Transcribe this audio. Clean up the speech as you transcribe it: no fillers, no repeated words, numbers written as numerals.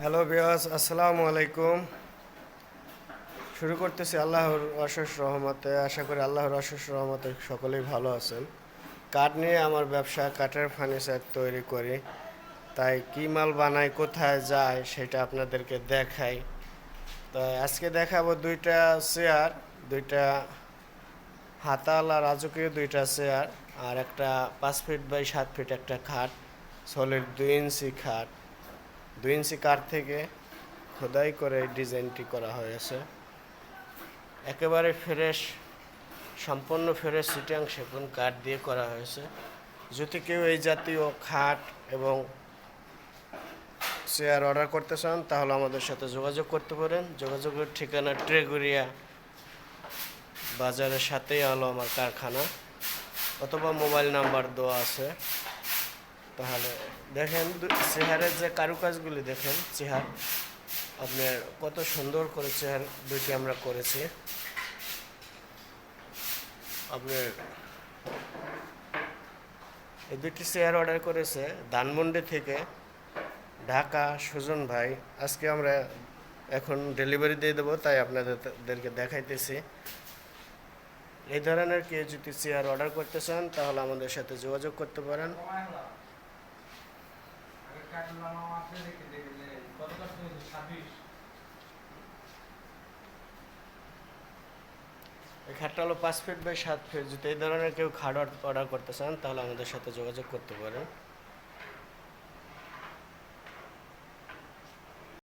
Hello viewers, আসসালামু আলাইকুম। শুরু করতেছি আল্লাহর অশেষ রহমতে। আশা করি আল্লাহর অশেষ রহমতে সকলেই ভালো আছেন। কাঠ নিয়ে আমার ব্যবসা, কাঠের ফার্নিচার তৈরি করি। তাই কী মাল বানাই, কোথায় যায় সেটা আপনাদেরকে দেখাই। তো আজকে দেখাবো দুইটা চেয়ার, দুইটা হাতাওয়ালা রাজকীয় দুইটা চেয়ার, আর একটা 5 ফিট বাই 7 ফিট একটা খাট, সলিড 2 ইঞ্চি খাট। 2 ইঞ্চি কাঠ থেকে খোদাই করে এই ডিজাইনটি করা হয়েছে। একেবারে ফ্রেশ, সম্পূর্ণ ফ্রেশ চিটাং সেগুন কাঠ দিয়ে করা হয়েছে। যদি কেউ এই জাতীয় খাট এবং চেয়ার অর্ডার করতে চান তাহলে আমাদের সাথে যোগাযোগ করতে পারেন। যোগাযোগের ঠিকানা ট্রেগুরিয়া বাজারের সাথেই হলো আমার কারখানা, অথবা মোবাইল নাম্বার দেওয়া আছে। তাহলে দেখেন চেহারের যে কারুকাজগুলি, দেখেন চেহার আপনার কত সুন্দর করে চেহার দুইটি আমরা করেছি। আপনার এই দুটি চেয়ার অর্ডার করেছে ধানমন্ডি থেকে ঢাকা সুজন ভাই। আজকে আমরা এখন ডেলিভারি দিয়ে দেবো, তাই আপনাদেরকে দেখাইতেছি। এই ধরনের কেউ যদি চেয়ার অর্ডার করতে চান তাহলে আমাদের সাথে যোগাযোগ করতে পারেন। এই খাটটা হলো 5 ফিট বাই 7 ফিট। যদি এই ধরনের কেউ খাট অর্ডার করতে চান তাহলে আমাদের সাথে যোগাযোগ করতে পারেন।